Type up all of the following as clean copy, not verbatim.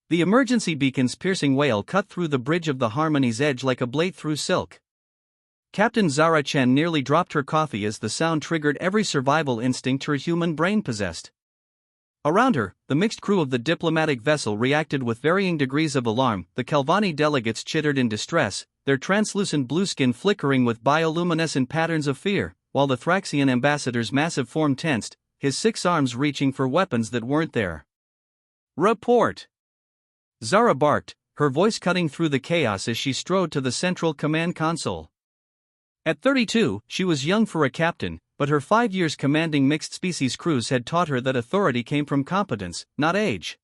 The emergency beacon's piercing wail cut through the bridge of the Harmony's edge like a blade through silk. Captain Zara Chen nearly dropped her coffee as the sound triggered every survival instinct her human brain possessed. Around her, the mixed crew of the diplomatic vessel reacted with varying degrees of alarm. The Calvani delegates chittered in distress, their translucent blue skin flickering with bioluminescent patterns of fear, while the Thraxian ambassador's massive form tensed, his 6 arms reaching for weapons that weren't there. "Report!" Zara barked, her voice cutting through the chaos as she strode to the central command console. At 32, she was young for a captain, but her 5 years commanding mixed-species crews had taught her that authority came from competence, not age.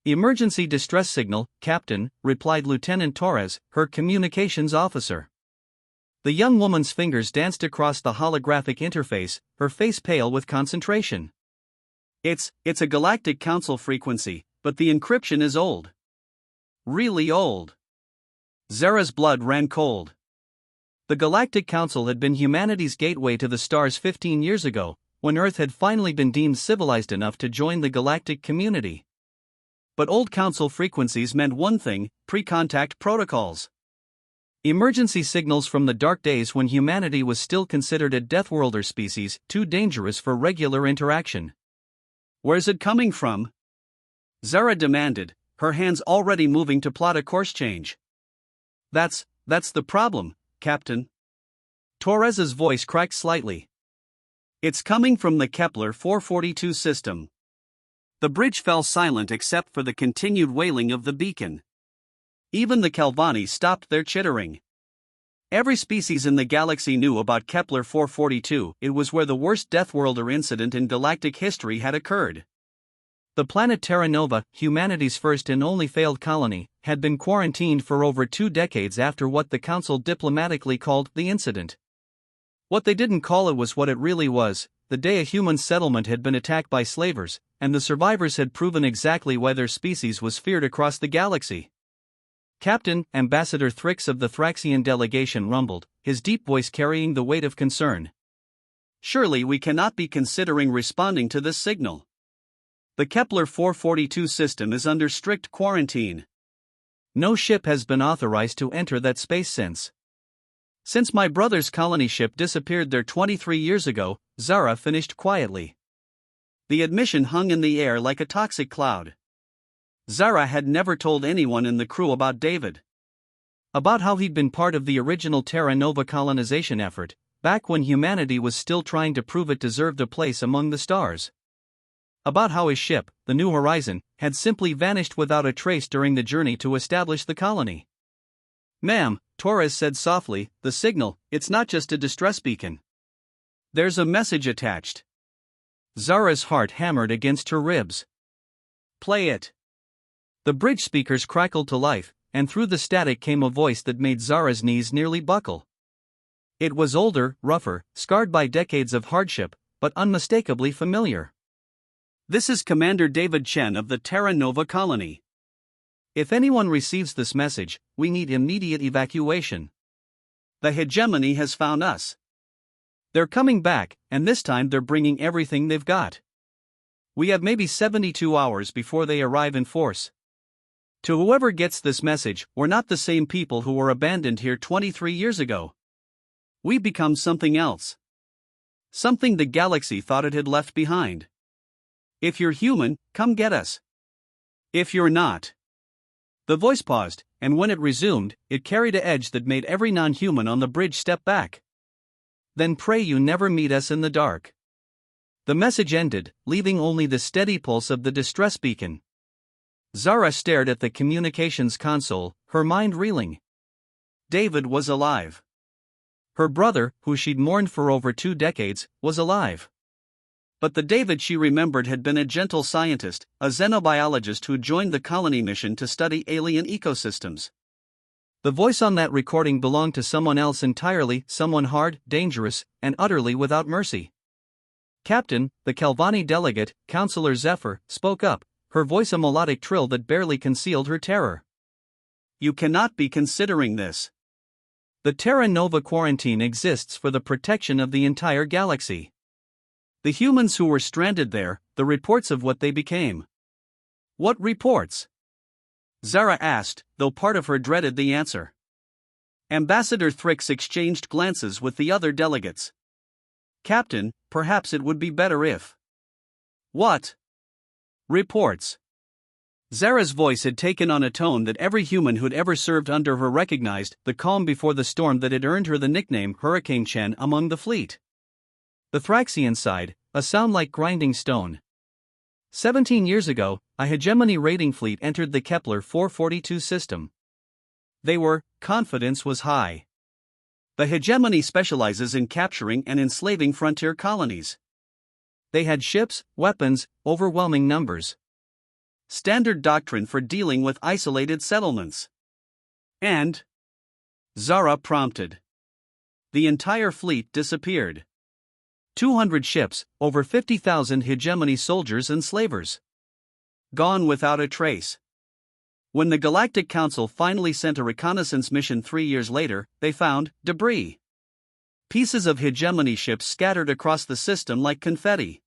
"Emergency distress signal, Captain," replied Lieutenant Torres, her communications officer. The young woman's fingers danced across the holographic interface, her face pale with concentration. It's a Galactic Council frequency, but the encryption is old. Really old." Zara's blood ran cold. The Galactic Council had been humanity's gateway to the stars 15 years ago, when Earth had finally been deemed civilized enough to join the galactic community. But old Council frequencies meant one thing: pre-contact protocols. Emergency signals from the dark days when humanity was still considered a Deathworlder species, too dangerous for regular interaction. "Where's it coming from?" Zara demanded, her hands already moving to plot a course change. That's the problem, Captain." Torres's voice cracked slightly. "It's coming from the Kepler 442 system." The bridge fell silent except for the continued wailing of the beacon. Even the Calvani stopped their chittering. Every species in the galaxy knew about Kepler 442, it was where the worst Deathworlder incident in galactic history had occurred. The planet Terra Nova, humanity's first and only failed colony, had been quarantined for over 2 decades after what the Council diplomatically called the incident. What they didn't call it was what it really was: the day a human settlement had been attacked by slavers, and the survivors had proven exactly why their species was feared across the galaxy. "Captain," Ambassador Thrix of the Thraxian delegation rumbled, his deep voice carrying the weight of concern. "Surely we cannot be considering responding to this signal. The Kepler 442 system is under strict quarantine. No ship has been authorized to enter that space since my brother's colony ship disappeared there 23 years ago," Zara finished quietly. The admission hung in the air like a toxic cloud. Zara had never told anyone in the crew about David. About how he'd been part of the original Terra Nova colonization effort, back when humanity was still trying to prove it deserved a place among the stars. About how his ship, the New Horizon, had simply vanished without a trace during the journey to establish the colony. "Ma'am," Torres said softly, "the signal, it's not just a distress beacon. There's a message attached." Zara's heart hammered against her ribs. "Play it." The bridge speakers crackled to life, and through the static came a voice that made Zara's knees nearly buckle. It was older, rougher, scarred by decades of hardship, but unmistakably familiar. "This is Commander David Chen of the Terra Nova colony. If anyone receives this message, we need immediate evacuation. The hegemony has found us. They're coming back, and this time they're bringing everything they've got. We have maybe 72 hours before they arrive in force. To whoever gets this message, we're not the same people who were abandoned here 23 years ago. We become something else. Something the galaxy thought it had left behind. If you're human, come get us. If you're not." The voice paused, and when it resumed, it carried an edge that made every non-human on the bridge step back. "Then pray you never meet us in the dark." The message ended, leaving only the steady pulse of the distress beacon. Zara stared at the communications console, her mind reeling. David was alive. Her brother, who she'd mourned for over 2 decades, was alive. But the David she remembered had been a gentle scientist, a xenobiologist who joined the colony mission to study alien ecosystems. The voice on that recording belonged to someone else entirely, someone hard, dangerous, and utterly without mercy. "Captain," the Calvani delegate, Counselor Zephyr, spoke up, her voice a melodic trill that barely concealed her terror. "You cannot be considering this. The Terra Nova quarantine exists for the protection of the entire galaxy. The humans who were stranded there, the reports of what they became." "What reports?" Zara asked, though part of her dreaded the answer. Ambassador Thrix exchanged glances with the other delegates. Captain, perhaps it would be better if. What? Reports. Zara's voice had taken on a tone that every human who'd ever served under her recognized, the calm before the storm that had earned her the nickname Hurricane Chen among the fleet. The Thraxian sighed, a sound like grinding stone. 17 years ago, a hegemony raiding fleet entered the Kepler 442 system. Confidence was high. The hegemony specializes in capturing and enslaving frontier colonies. They had ships, weapons, overwhelming numbers. Standard doctrine for dealing with isolated settlements. And? Zara prompted. The entire fleet disappeared. 200 ships, over 50,000 hegemony soldiers and slavers. Gone without a trace. When the Galactic Council finally sent a reconnaissance mission 3 years later, they found debris. Pieces of hegemony ships scattered across the system like confetti.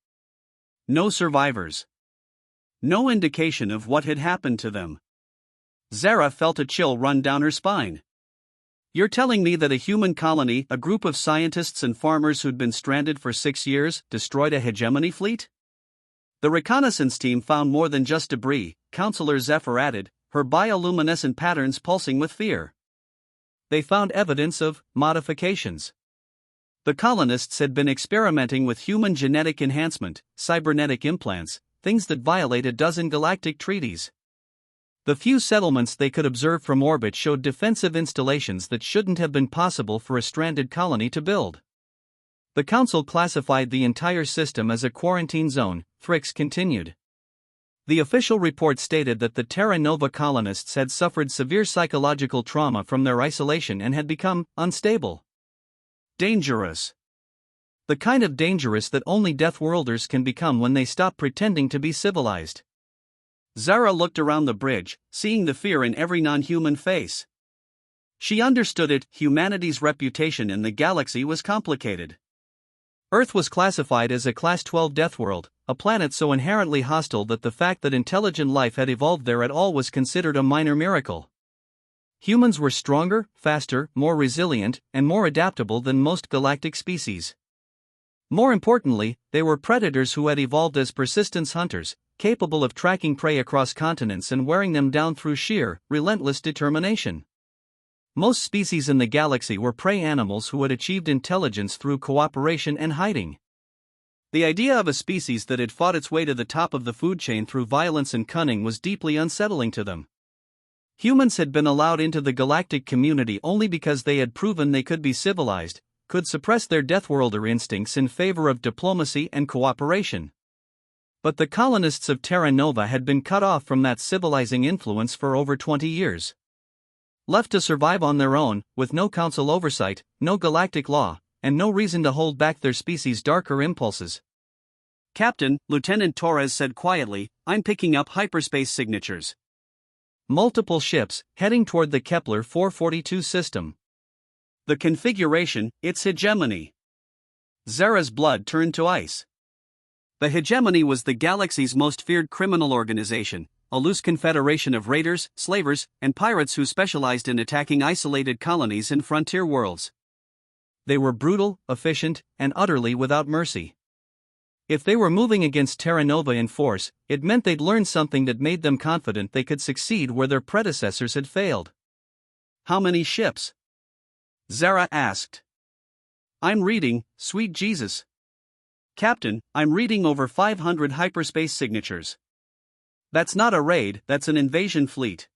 No survivors. No indication of what had happened to them. Zara felt a chill run down her spine. You're telling me that a human colony, a group of scientists and farmers who'd been stranded for 6 years, destroyed a hegemony fleet? The reconnaissance team found more than just debris, Counselor Zephyr added, her bioluminescent patterns pulsing with fear. They found evidence of modifications. The colonists had been experimenting with human genetic enhancement, cybernetic implants, things that violate a dozen galactic treaties. The few settlements they could observe from orbit showed defensive installations that shouldn't have been possible for a stranded colony to build. The Council classified the entire system as a quarantine zone, Thrix continued. The official report stated that the Terra Nova colonists had suffered severe psychological trauma from their isolation and had become unstable. Dangerous. The kind of dangerous that only Deathworlders can become when they stop pretending to be civilized. Zara looked around the bridge, seeing the fear in every non-human face. She understood it, humanity's reputation in the galaxy was complicated. Earth was classified as a Class 12 Deathworld, a planet so inherently hostile that the fact that intelligent life had evolved there at all was considered a minor miracle. Humans were stronger, faster, more resilient, and more adaptable than most galactic species. More importantly, they were predators who had evolved as persistence hunters, capable of tracking prey across continents and wearing them down through sheer, relentless determination. Most species in the galaxy were prey animals who had achieved intelligence through cooperation and hiding. The idea of a species that had fought its way to the top of the food chain through violence and cunning was deeply unsettling to them. Humans had been allowed into the galactic community only because they had proven they could be civilized, could suppress their Deathworlder instincts in favor of diplomacy and cooperation. But the colonists of Terra Nova had been cut off from that civilizing influence for over 20 years. Left to survive on their own, with no council oversight, no galactic law, and no reason to hold back their species' darker impulses. Captain, Lieutenant Torres said quietly, I'm picking up hyperspace signatures. Multiple ships, heading toward the Kepler 442 system. The configuration, its hegemony. Zara's blood turned to ice. The hegemony was the galaxy's most feared criminal organization, a loose confederation of raiders, slavers, and pirates who specialized in attacking isolated colonies in frontier worlds. They were brutal, efficient, and utterly without mercy. If they were moving against Terra Nova in force, it meant they'd learned something that made them confident they could succeed where their predecessors had failed. How many ships? Zara asked. I'm reading, sweet Jesus. Captain, I'm reading over 500 hyperspace signatures. That's not a raid, that's an invasion fleet.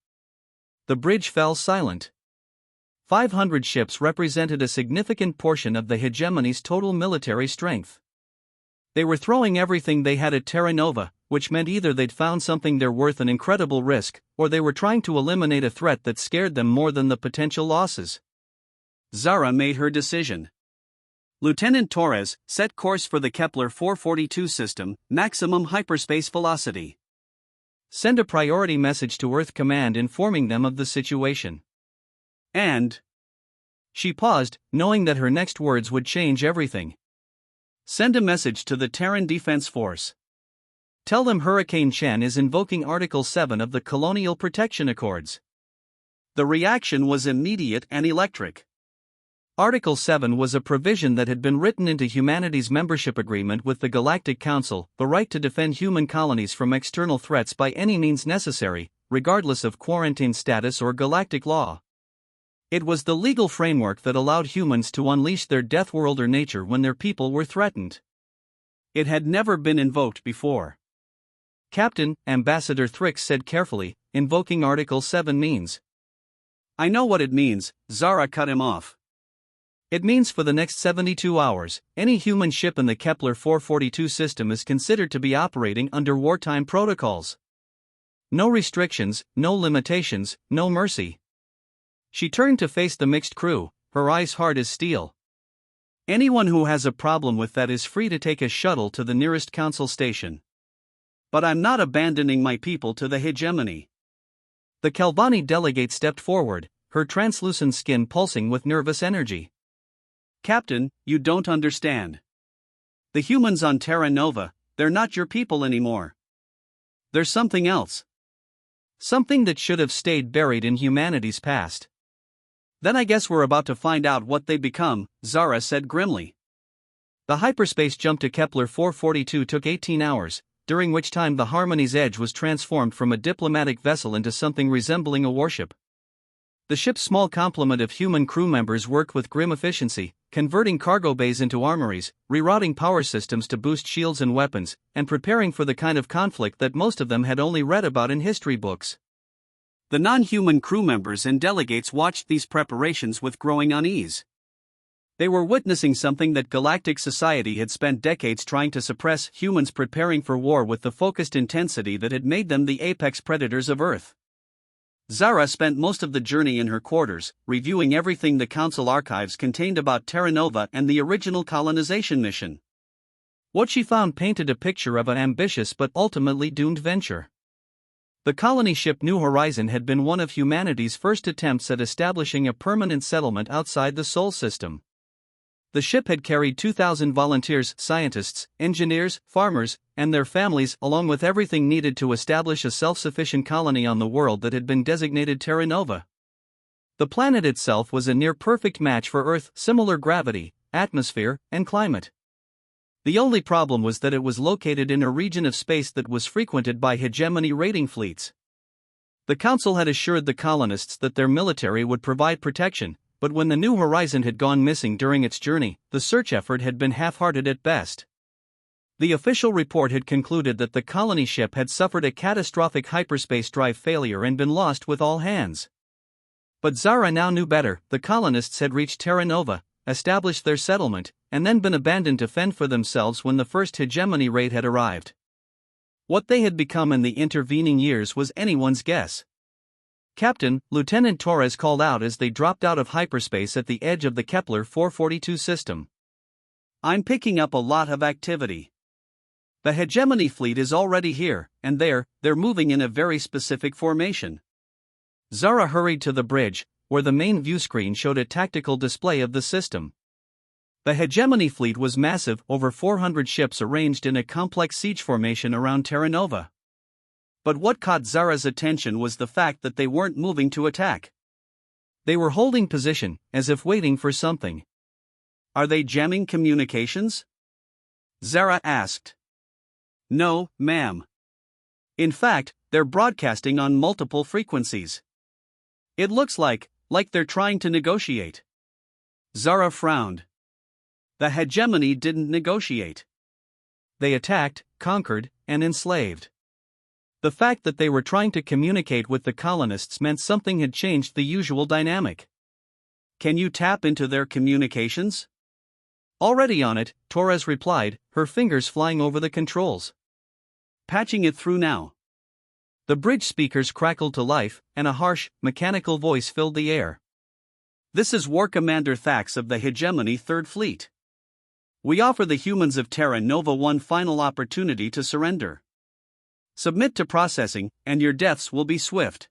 The bridge fell silent. 500 ships represented a significant portion of the hegemony's total military strength. They were throwing everything they had at Terra Nova, which meant either they'd found something they're worth an incredible risk, or they were trying to eliminate a threat that scared them more than the potential losses. Zara made her decision. Lieutenant Torres, set course for the Kepler 442 system, maximum hyperspace velocity. Send a priority message to Earth Command informing them of the situation. And... She paused, knowing that her next words would change everything. Send a message to the Terran Defense Force. Tell them Hurricane Chen is invoking Article 7 of the Colonial Protection Accords. The reaction was immediate and electric. Article 7 was a provision that had been written into humanity's membership agreement with the Galactic Council, the right to defend human colonies from external threats by any means necessary, regardless of quarantine status or galactic law. It was the legal framework that allowed humans to unleash their Deathworlder nature when their people were threatened. It had never been invoked before. Captain, Ambassador Thrix said carefully, invoking Article 7 means. I know what it means, Zara cut him off. It means for the next 72 hours, any human ship in the Kepler 442 system is considered to be operating under wartime protocols. No restrictions, no limitations, no mercy. She turned to face the mixed crew, her eyes hard as steel. Anyone who has a problem with that is free to take a shuttle to the nearest council station. But I'm not abandoning my people to the hegemony. The Calvani delegate stepped forward, her translucent skin pulsing with nervous energy. Captain, you don't understand. The humans on Terra Nova, they're not your people anymore. There's something else. Something that should have stayed buried in humanity's past. Then I guess we're about to find out what they become, Zara said grimly. The hyperspace jump to Kepler 442 took 18 hours, during which time the Harmony's Edge was transformed from a diplomatic vessel into something resembling a warship. The ship's small complement of human crew members worked with grim efficiency, converting cargo bays into armories, rerouting power systems to boost shields and weapons, and preparing for the kind of conflict that most of them had only read about in history books. The non-human crew members and delegates watched these preparations with growing unease. They were witnessing something that galactic society had spent decades trying to suppress, humans preparing for war with the focused intensity that had made them the apex predators of Earth. Zara spent most of the journey in her quarters, reviewing everything the Council archives contained about Terra Nova and the original colonization mission. What she found painted a picture of an ambitious but ultimately doomed venture. The colony ship New Horizon had been one of humanity's first attempts at establishing a permanent settlement outside the Sol system. The ship had carried 2,000 volunteers, scientists, engineers, farmers, and their families, along with everything needed to establish a self-sufficient colony on the world that had been designated Terra Nova. The planet itself was a near-perfect match for Earth, similar gravity, atmosphere, and climate. The only problem was that it was located in a region of space that was frequented by hegemony raiding fleets. The Council had assured the colonists that their military would provide protection, but when the New Horizon had gone missing during its journey, the search effort had been half-hearted at best. The official report had concluded that the colony ship had suffered a catastrophic hyperspace drive failure and been lost with all hands. But Zara now knew better. The colonists had reached Terra Nova, established their settlement, and then been abandoned to fend for themselves when the first hegemony raid had arrived. What they had become in the intervening years was anyone's guess. Captain, Lieutenant Torres called out as they dropped out of hyperspace at the edge of the Kepler 442 system. I'm picking up a lot of activity. The hegemony fleet is already here, and they're moving in a very specific formation. Zara hurried to the bridge, where the main view screen showed a tactical display of the system. The hegemony fleet was massive, over 400 ships arranged in a complex siege formation around Terra Nova. But what caught Zara's attention was the fact that they weren't moving to attack. They were holding position, as if waiting for something. Are they jamming communications? Zara asked. No, ma'am. In fact, they're broadcasting on multiple frequencies. It looks like they're trying to negotiate. Zara frowned. The hegemony didn't negotiate. They attacked, conquered, and enslaved. The fact that they were trying to communicate with the colonists meant something had changed the usual dynamic. Can you tap into their communications? Already on it, Torres replied, her fingers flying over the controls. Patching it through now. The bridge speakers crackled to life, and a harsh, mechanical voice filled the air. This is War Commander Thax of the Hegemony Third Fleet. We offer the humans of Terra Nova one final opportunity to surrender. Submit to processing, and your deaths will be swift.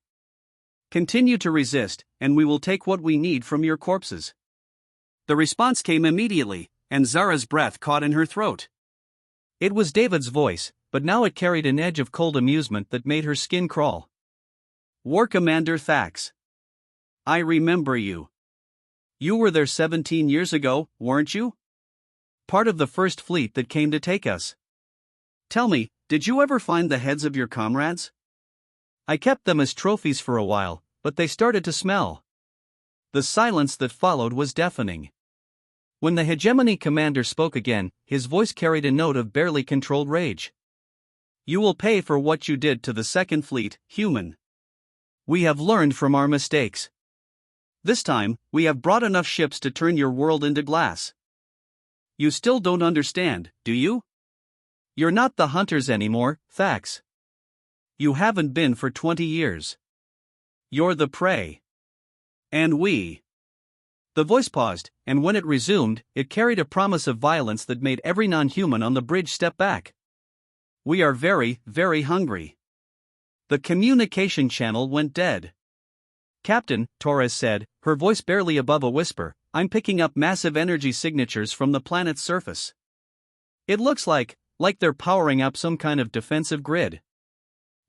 Continue to resist, and we will take what we need from your corpses. The response came immediately, and Zara's breath caught in her throat. It was David's voice, but now it carried an edge of cold amusement that made her skin crawl. War Commander Thax. I remember you. You were there 17 years ago, weren't you? Part of the first fleet that came to take us. Tell me, did you ever find the heads of your comrades? I kept them as trophies for a while, but they started to smell. The silence that followed was deafening. When the hegemony commander spoke again, his voice carried a note of barely controlled rage. You will pay for what you did to the Second Fleet, human. We have learned from our mistakes. This time, we have brought enough ships to turn your world into glass. You still don't understand, do you? You're not the hunters anymore, Thax. You haven't been for 20 years. You're the prey. And we. The voice paused, and when it resumed, it carried a promise of violence that made every non-human on the bridge step back. We are very, very hungry. The communication channel went dead. Captain, Torres said, her voice barely above a whisper, I'm picking up massive energy signatures from the planet's surface. It looks like they're powering up some kind of defensive grid.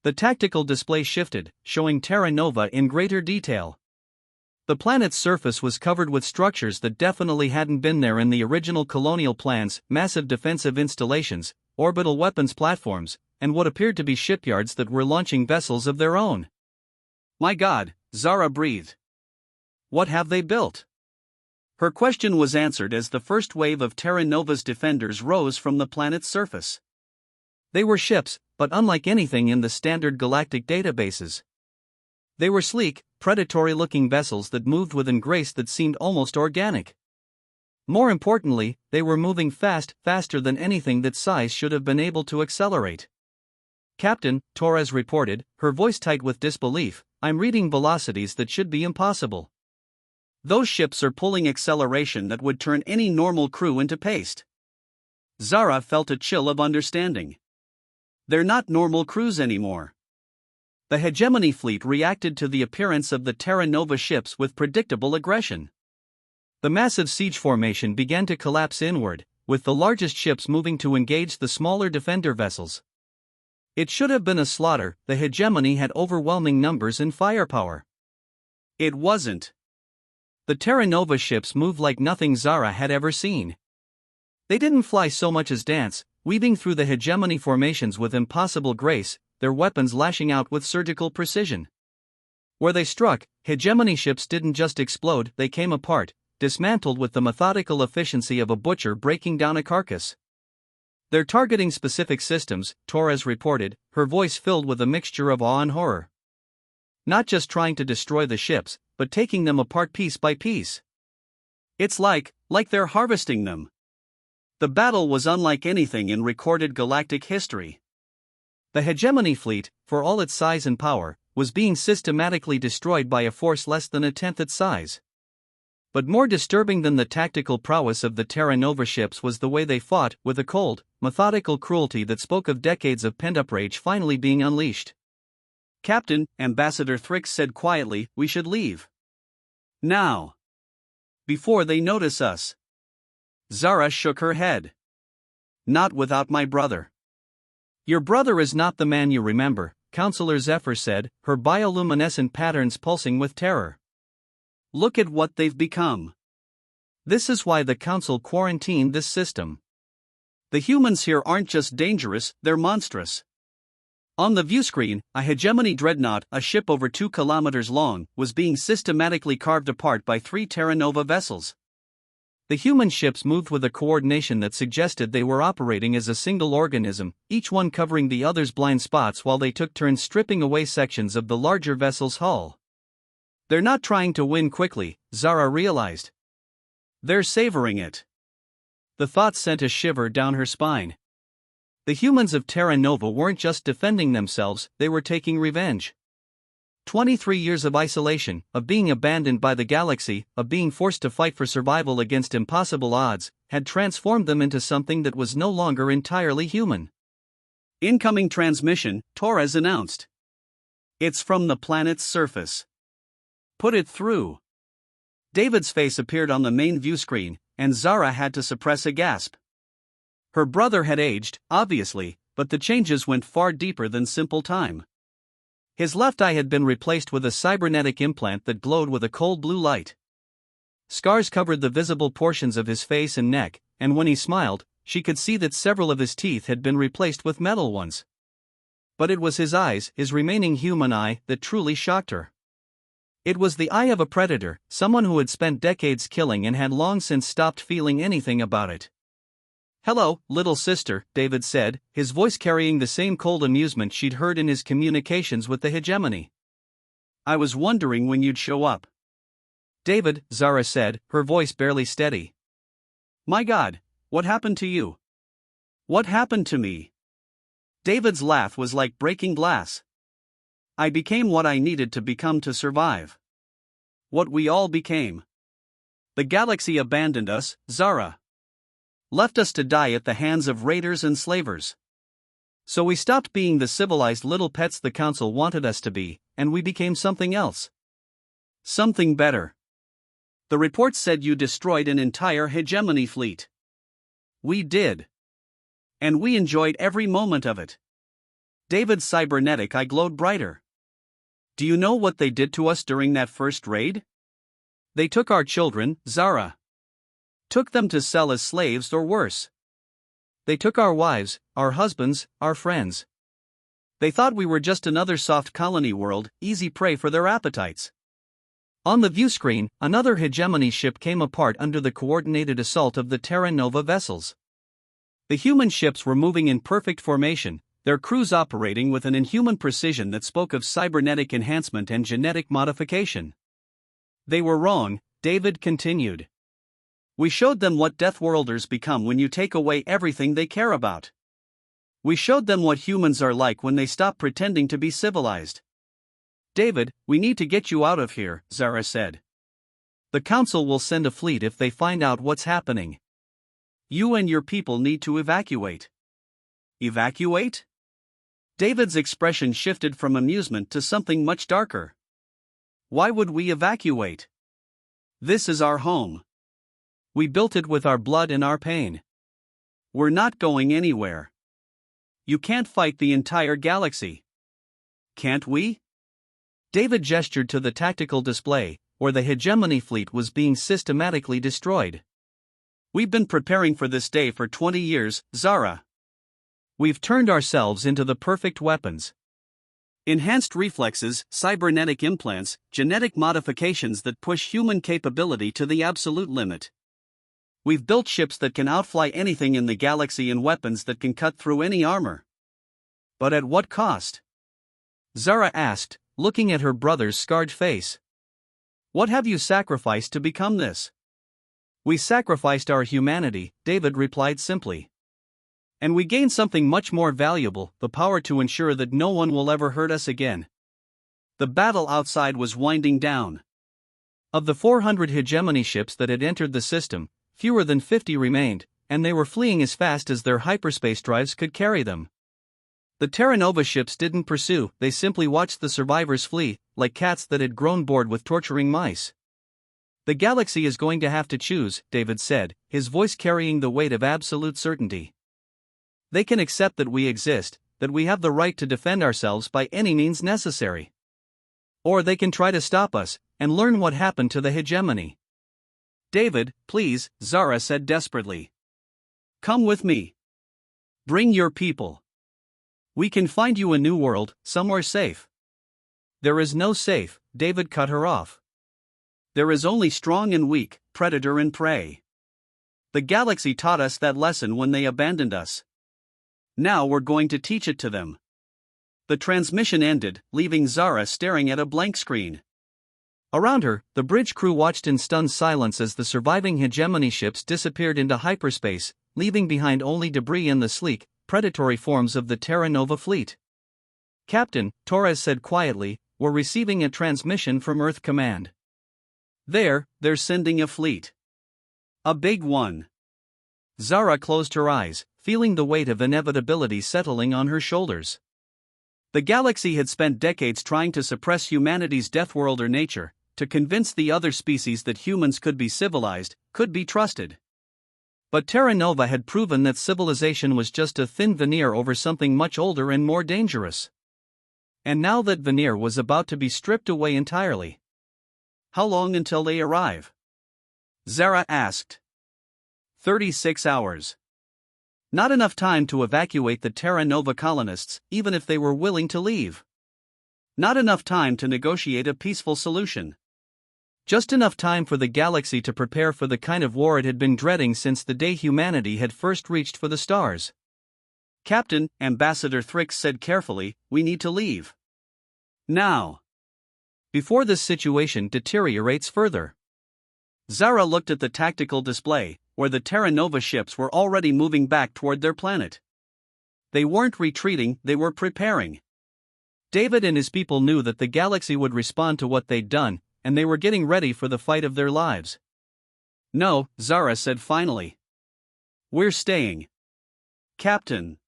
The tactical display shifted, showing Terra Nova in greater detail. The planet's surface was covered with structures that definitely hadn't been there in the original colonial plans, massive defensive installations, orbital weapons platforms, and what appeared to be shipyards that were launching vessels of their own. My God, Zara breathed. What have they built? Her question was answered as the first wave of Terra Nova's defenders rose from the planet's surface. They were ships, but unlike anything in the standard galactic databases. They were sleek, predatory-looking vessels that moved with a grace that seemed almost organic. More importantly, they were moving faster than anything that size should have been able to accelerate. Captain, Torres reported, her voice tight with disbelief, I'm reading velocities that should be impossible. Those ships are pulling acceleration that would turn any normal crew into paste. Zara felt a chill of understanding. They're not normal crews anymore. The hegemony fleet reacted to the appearance of the Terra Nova ships with predictable aggression. The massive siege formation began to collapse inward, with the largest ships moving to engage the smaller defender vessels. It should have been a slaughter, the hegemony had overwhelming numbers and firepower. It wasn't. The Terra Nova ships moved like nothing Zara had ever seen. They didn't fly so much as dance, weaving through the hegemony formations with impossible grace, their weapons lashing out with surgical precision. Where they struck, hegemony ships didn't just explode, they came apart, dismantled with the methodical efficiency of a butcher breaking down a carcass. They're targeting specific systems, Torres reported, her voice filled with a mixture of awe and horror. Not just trying to destroy the ships, but taking them apart piece by piece. It's like they're harvesting them. The battle was unlike anything in recorded galactic history. The hegemony fleet, for all its size and power, was being systematically destroyed by a force less than a tenth its size. But more disturbing than the tactical prowess of the Terra Nova ships was the way they fought, with a cold, methodical cruelty that spoke of decades of pent-up rage finally being unleashed. Captain, Ambassador Thrix said quietly, we should leave. Now. Before they notice us. Zara shook her head. Not without my brother. Your brother is not the man you remember, Counselor Zephyr said, her bioluminescent patterns pulsing with terror. Look at what they've become. This is why the Council quarantined this system. The humans here aren't just dangerous, they're monstrous. On the viewscreen, a hegemony dreadnought, a ship over 2 kilometers long, was being systematically carved apart by 3 Terra Nova vessels. The human ships moved with a coordination that suggested they were operating as a single organism, each one covering the other's blind spots while they took turns stripping away sections of the larger vessel's hull. They're not trying to win quickly, Zara realized. They're savoring it. The thought sent a shiver down her spine. The humans of Terra Nova weren't just defending themselves, they were taking revenge. 23 years of isolation, of being abandoned by the galaxy, of being forced to fight for survival against impossible odds, had transformed them into something that was no longer entirely human. Incoming transmission, Torres announced. It's from the planet's surface. Put it through. David's face appeared on the main view screen, and Zara had to suppress a gasp. Her brother had aged, obviously, but the changes went far deeper than simple time. His left eye had been replaced with a cybernetic implant that glowed with a cold blue light. Scars covered the visible portions of his face and neck, and when he smiled, she could see that several of his teeth had been replaced with metal ones. But it was his eyes, his remaining human eye, that truly shocked her. It was the eye of a predator, someone who had spent decades killing and had long since stopped feeling anything about it. "Hello, little sister," David said, his voice carrying the same cold amusement she'd heard in his communications with the hegemony. "I was wondering when you'd show up." "David," Zara said, her voice barely steady. "My God, what happened to you?" "What happened to me?" David's laugh was like breaking glass. "I became what I needed to become to survive. What we all became. The galaxy abandoned us, Zara. Left us to die at the hands of raiders and slavers. So we stopped being the civilized little pets the Council wanted us to be, and we became something else. Something better. The reports said you destroyed an entire hegemony fleet. We did. And we enjoyed every moment of it." David's cybernetic eye glowed brighter. "Do you know what they did to us during that first raid? They took our children, Zara. Took them to sell as slaves or worse. They took our wives, our husbands, our friends. They thought we were just another soft colony world, easy prey for their appetites." On the view screen, another hegemony ship came apart under the coordinated assault of the Terra Nova vessels. The human ships were moving in perfect formation, their crews operating with an inhuman precision that spoke of cybernetic enhancement and genetic modification. "They were wrong," David continued. "We showed them what Deathworlders become when you take away everything they care about. We showed them what humans are like when they stop pretending to be civilized." "David, we need to get you out of here," Zara said. "The Council will send a fleet if they find out what's happening. You and your people need to evacuate." "Evacuate?" David's expression shifted from amusement to something much darker. "Why would we evacuate? This is our home. We built it with our blood and our pain. We're not going anywhere. You can't fight the entire galaxy." "Can't we?" David gestured to the tactical display, where the hegemony fleet was being systematically destroyed. "We've been preparing for this day for 20 years, Zara. We've turned ourselves into the perfect weapons. Enhanced reflexes, cybernetic implants, genetic modifications that push human capability to the absolute limit. We've built ships that can outfly anything in the galaxy and weapons that can cut through any armor." "But at what cost?" Zara asked, looking at her brother's scarred face. "What have you sacrificed to become this?" "We sacrificed our humanity," David replied simply. "And we gained something much more valuable, the power to ensure that no one will ever hurt us again." The battle outside was winding down. Of the 400 hegemony ships that had entered the system, fewer than 50 remained, and they were fleeing as fast as their hyperspace drives could carry them. The Terra Nova ships didn't pursue, they simply watched the survivors flee, like cats that had grown bored with torturing mice. "The galaxy is going to have to choose," David said, his voice carrying the weight of absolute certainty. "They can accept that we exist, that we have the right to defend ourselves by any means necessary. Or they can try to stop us, and learn what happened to the hegemony." "David, please," Zara said desperately. "Come with me. Bring your people. We can find you a new world, somewhere safe." "There is no safe," David cut her off. "There is only strong and weak, predator and prey. The galaxy taught us that lesson when they abandoned us. Now we're going to teach it to them." The transmission ended, leaving Zara staring at a blank screen. Around her, the bridge crew watched in stunned silence as the surviving hegemony ships disappeared into hyperspace, leaving behind only debris and the sleek, predatory forms of the Terra Nova fleet. "Captain," Torres said quietly, "we're receiving a transmission from Earth Command. They're sending a fleet. A big one." Zara closed her eyes, feeling the weight of inevitability settling on her shoulders. The galaxy had spent decades trying to suppress humanity's Deathworlder nature, to convince the other species that humans could be civilized, could be trusted. But Terra Nova had proven that civilization was just a thin veneer over something much older and more dangerous. And now that veneer was about to be stripped away entirely. How long until they arrive? Zara asked. 36 hours. Not enough time to evacuate the Terra Nova colonists, even if they were willing to leave. Not enough time to negotiate a peaceful solution. Just enough time for the galaxy to prepare for the kind of war it had been dreading since the day humanity had first reached for the stars. Captain, Ambassador Thrix said carefully, we need to leave. Now. Before this situation deteriorates further. Zara looked at the tactical display, where the Terra Nova ships were already moving back toward their planet. They weren't retreating, they were preparing. David and his people knew that the galaxy would respond to what they'd done, and they were getting ready for the fight of their lives. No, Zara said finally. We're staying. Captain.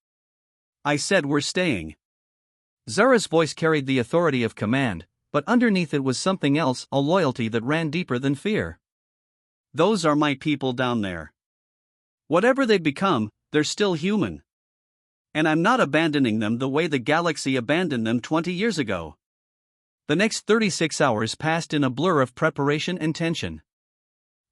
I said we're staying. Zara's voice carried the authority of command, but underneath it was something else, a loyalty that ran deeper than fear. Those are my people down there. Whatever they've become, they're still human. And I'm not abandoning them the way the galaxy abandoned them 20 years ago. The next 36 hours passed in a blur of preparation and tension.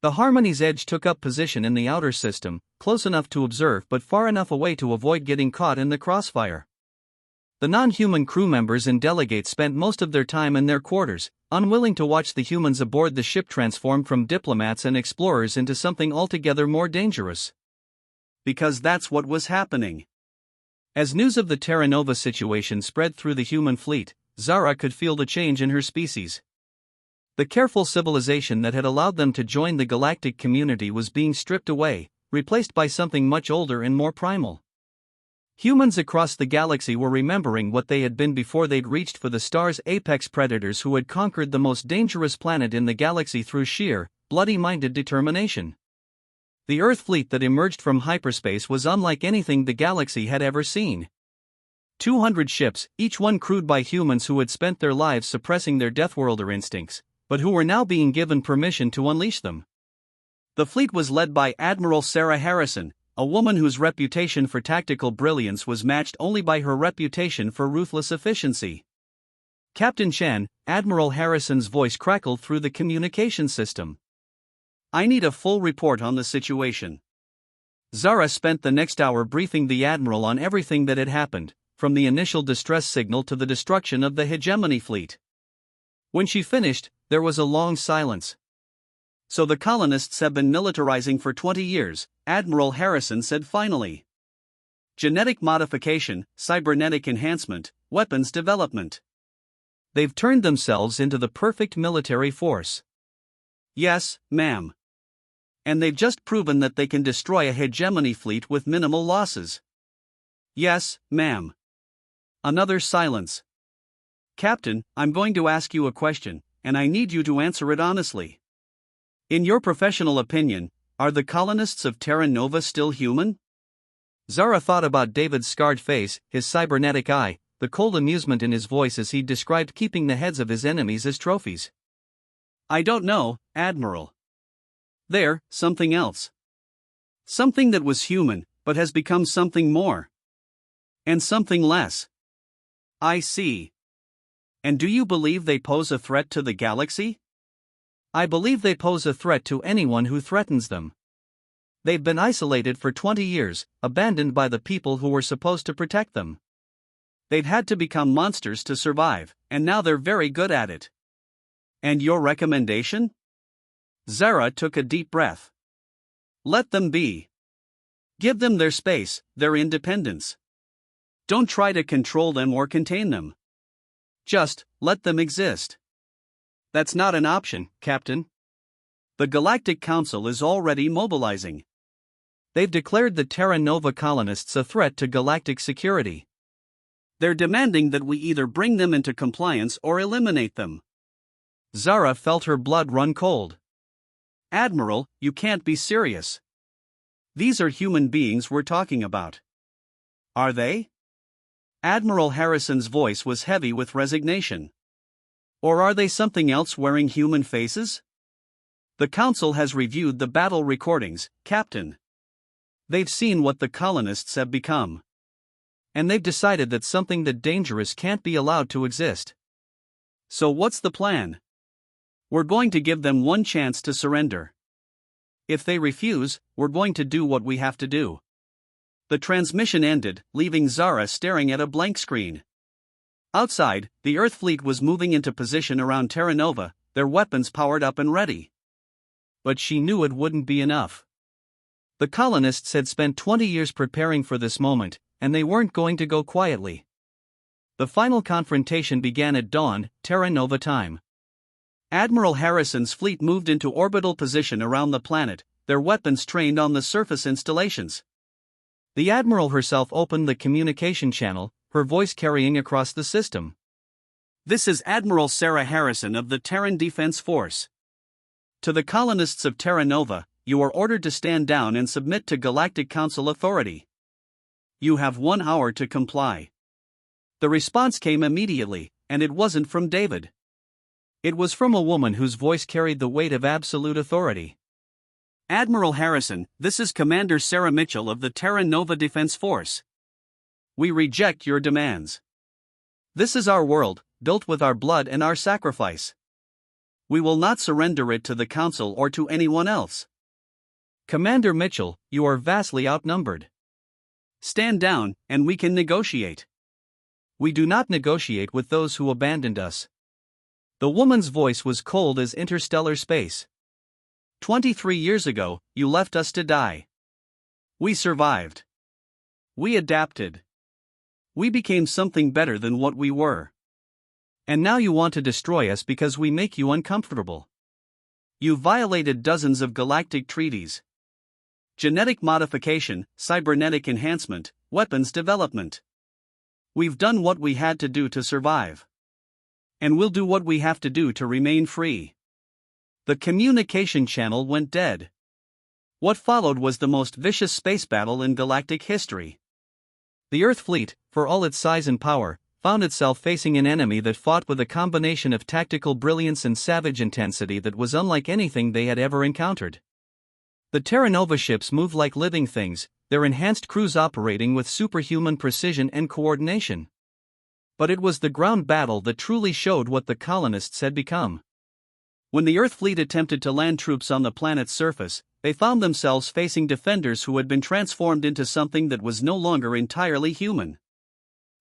The Harmony's Edge took up position in the outer system, close enough to observe but far enough away to avoid getting caught in the crossfire. The non-human crew members and delegates spent most of their time in their quarters, unwilling to watch the humans aboard the ship transform from diplomats and explorers into something altogether more dangerous. Because that's what was happening. As news of the Terra Nova situation spread through the human fleet, Zara could feel the change in her species. The careful civilization that had allowed them to join the galactic community was being stripped away, replaced by something much older and more primal. Humans across the galaxy were remembering what they had been before they'd reached for the star's apex predators who had conquered the most dangerous planet in the galaxy through sheer, bloody-minded determination. The Earth fleet that emerged from hyperspace was unlike anything the galaxy had ever seen. 200 ships, each one crewed by humans who had spent their lives suppressing their Deathworlder instincts, but who were now being given permission to unleash them. The fleet was led by Admiral Sarah Harrison, a woman whose reputation for tactical brilliance was matched only by her reputation for ruthless efficiency. Captain Chen, Admiral Harrison's voice crackled through the communication system. I need a full report on the situation. Zara spent the next hour briefing the Admiral on everything that had happened, from the initial distress signal to the destruction of the hegemony fleet. When she finished, there was a long silence. So the colonists have been militarizing for 20 years, Admiral Harrison said finally. Genetic modification, cybernetic enhancement, weapons development. They've turned themselves into the perfect military force. Yes, ma'am. And they've just proven that they can destroy a hegemony fleet with minimal losses. Yes, ma'am. Another silence. Captain, I'm going to ask you a question, and I need you to answer it honestly. In your professional opinion, are the colonists of Terra Nova still human? Zara thought about David's scarred face, his cybernetic eye, the cold amusement in his voice as he described keeping the heads of his enemies as trophies. I don't know, Admiral. They're something else. Something that was human, but has become something more. And something less. I see. And do you believe they pose a threat to the galaxy? I believe they pose a threat to anyone who threatens them. They've been isolated for 20 years, abandoned by the people who were supposed to protect them. They've had to become monsters to survive, and now they're very good at it. And your recommendation? Zara took a deep breath. Let them be. Give them their space, their independence. Don't try to control them or contain them. Just let them exist. That's not an option, Captain. The Galactic Council is already mobilizing. They've declared the Terra Nova colonists a threat to galactic security. They're demanding that we either bring them into compliance or eliminate them. Zara felt her blood run cold. Admiral, you can't be serious. These are human beings we're talking about. Are they? Admiral Harrison's voice was heavy with resignation. Or are they something else wearing human faces? The Council has reviewed the battle recordings, Captain. They've seen what the colonists have become. And they've decided that something that dangerous can't be allowed to exist. So what's the plan? We're going to give them one chance to surrender. If they refuse, we're going to do what we have to do. The transmission ended, leaving Zara staring at a blank screen. Outside, the Earth fleet was moving into position around Terra Nova, their weapons powered up and ready. But she knew it wouldn't be enough. The colonists had spent 20 years preparing for this moment, and they weren't going to go quietly. The final confrontation began at dawn, Terra Nova time. Admiral Harrison's fleet moved into orbital position around the planet, their weapons trained on the surface installations. The Admiral herself opened the communication channel, her voice carrying across the system. This is Admiral Sarah Harrison of the Terran Defense Force. To the colonists of Terra Nova, you are ordered to stand down and submit to Galactic Council authority. You have 1 hour to comply. The response came immediately, and it wasn't from David. It was from a woman whose voice carried the weight of absolute authority. Admiral Harrison, this is Commander Sarah Mitchell of the Terra Nova Defense Force. We reject your demands. This is our world, built with our blood and our sacrifice. We will not surrender it to the Council or to anyone else. Commander Mitchell, you are vastly outnumbered. Stand down, and we can negotiate. We do not negotiate with those who abandoned us. The woman's voice was cold as interstellar space. 23 years ago, you left us to die. We survived. We adapted. We became something better than what we were. And now you want to destroy us because we make you uncomfortable. You violated dozens of galactic treaties. Genetic modification, cybernetic enhancement, weapons development. We've done what we had to do to survive. And we'll do what we have to do to remain free. The communication channel went dead. What followed was the most vicious space battle in galactic history. The Earth fleet, for all its size and power, found itself facing an enemy that fought with a combination of tactical brilliance and savage intensity that was unlike anything they had ever encountered. The Terra Nova ships moved like living things, their enhanced crews operating with superhuman precision and coordination. But it was the ground battle that truly showed what the colonists had become. When the Earth fleet attempted to land troops on the planet's surface, they found themselves facing defenders who had been transformed into something that was no longer entirely human.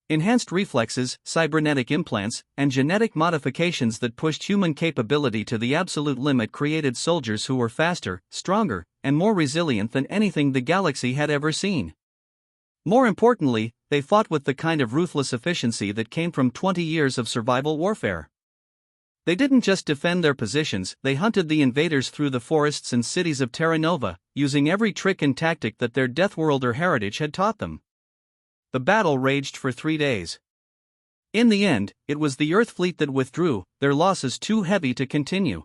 Enhanced reflexes, cybernetic implants, and genetic modifications that pushed human capability to the absolute limit created soldiers who were faster, stronger, and more resilient than anything the galaxy had ever seen. More importantly, they fought with the kind of ruthless efficiency that came from 20 years of survival warfare. They didn't just defend their positions, they hunted the invaders through the forests and cities of Terra Nova, using every trick and tactic that their Deathworlder heritage had taught them. The battle raged for 3 days. In the end, it was the Earth fleet that withdrew, their losses too heavy to continue.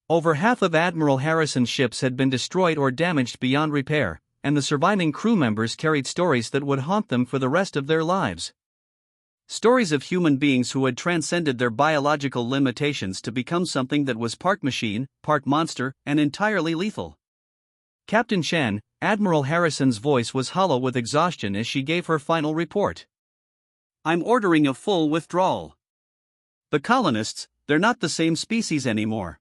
Over half of Admiral Harrison's ships had been destroyed or damaged beyond repair, and the surviving crew members carried stories that would haunt them for the rest of their lives. Stories of human beings who had transcended their biological limitations to become something that was part machine, part monster, and entirely lethal. Captain Shan, Admiral Harrison's voice was hollow with exhaustion as she gave her final report. I'm ordering a full withdrawal. The colonists, they're not the same species anymore.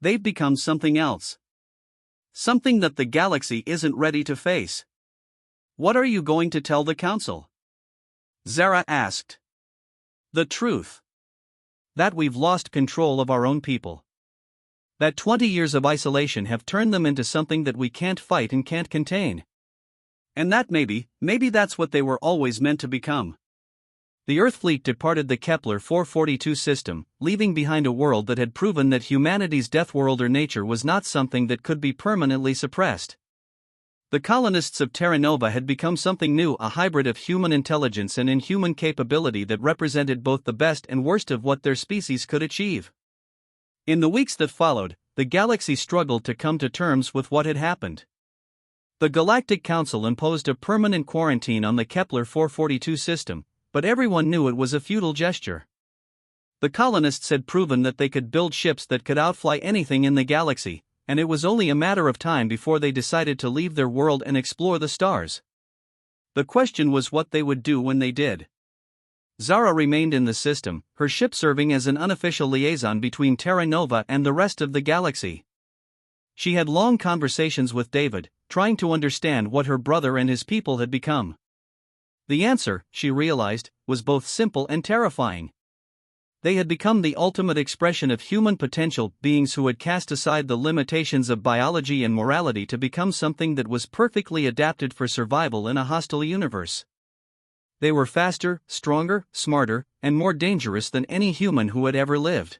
They've become something else. Something that the galaxy isn't ready to face. What are you going to tell the Council? Zara asked. The truth. That we've lost control of our own people. That 20 years of isolation have turned them into something that we can't fight and can't contain. And that maybe that's what they were always meant to become. The Earth fleet departed the Kepler 442 system, leaving behind a world that had proven that humanity's Deathworlder nature was not something that could be permanently suppressed. The colonists of Terra Nova had become something new, a hybrid of human intelligence and inhuman capability that represented both the best and worst of what their species could achieve. In the weeks that followed, the galaxy struggled to come to terms with what had happened. The Galactic Council imposed a permanent quarantine on the Kepler 442 system, but everyone knew it was a futile gesture. The colonists had proven that they could build ships that could outfly anything in the galaxy, and it was only a matter of time before they decided to leave their world and explore the stars. The question was what they would do when they did. Zara remained in the system, her ship serving as an unofficial liaison between Terra Nova and the rest of the galaxy. She had long conversations with David, trying to understand what her brother and his people had become. The answer, she realized, was both simple and terrifying. They had become the ultimate expression of human potential, beings who had cast aside the limitations of biology and morality to become something that was perfectly adapted for survival in a hostile universe. They were faster, stronger, smarter, and more dangerous than any human who had ever lived.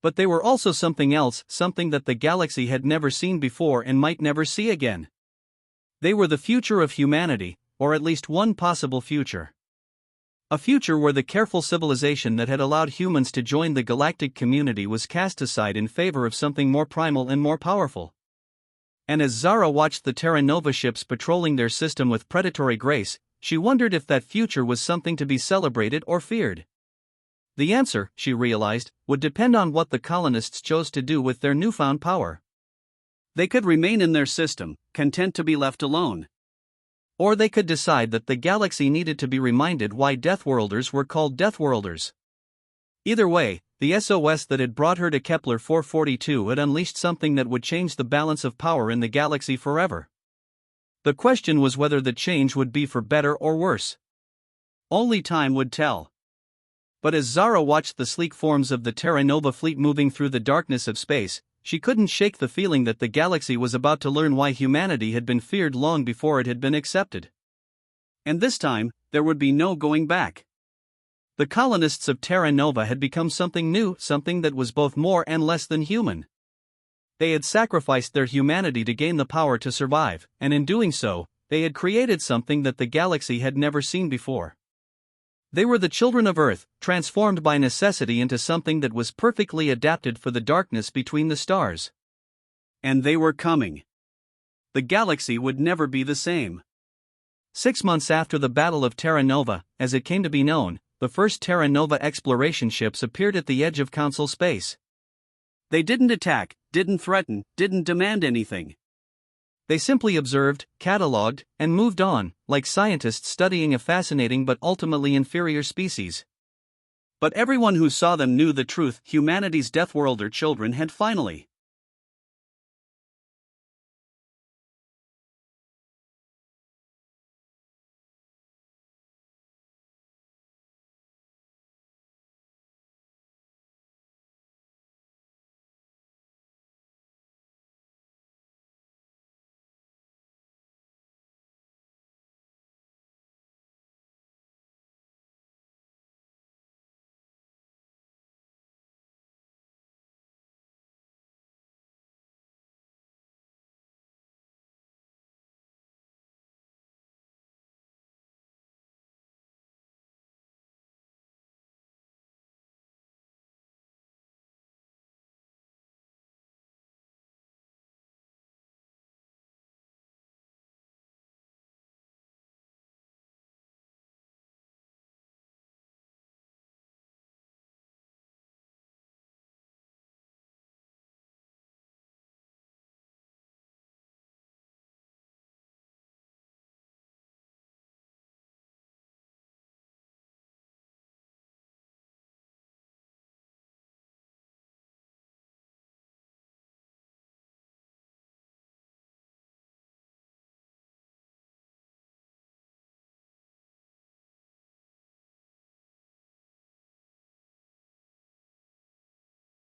But they were also something else, something that the galaxy had never seen before and might never see again. They were the future of humanity, or at least one possible future. A future where the careful civilization that had allowed humans to join the galactic community was cast aside in favor of something more primal and more powerful. And as Zara watched the Terra Nova ships patrolling their system with predatory grace, she wondered if that future was something to be celebrated or feared. The answer, she realized, would depend on what the colonists chose to do with their newfound power. They could remain in their system, content to be left alone. Or they could decide that the galaxy needed to be reminded why Deathworlders were called Deathworlders. Either way, the SOS that had brought her to Kepler 442 had unleashed something that would change the balance of power in the galaxy forever. The question was whether the change would be for better or worse. Only time would tell. But as Zara watched the sleek forms of the Terra Nova fleet moving through the darkness of space, she couldn't shake the feeling that the galaxy was about to learn why humanity had been feared long before it had been accepted. And this time, there would be no going back. The colonists of Terra Nova had become something new, something that was both more and less than human. They had sacrificed their humanity to gain the power to survive, and in doing so, they had created something that the galaxy had never seen before. They were the children of Earth, transformed by necessity into something that was perfectly adapted for the darkness between the stars. And they were coming. The galaxy would never be the same. 6 months after the Battle of Terra Nova, as it came to be known, the first Terra Nova exploration ships appeared at the edge of Council space. They didn't attack, didn't threaten, didn't demand anything. They simply observed, catalogued, and moved on, like scientists studying a fascinating but ultimately inferior species. But everyone who saw them knew the truth: humanity's Deathworlder children had finally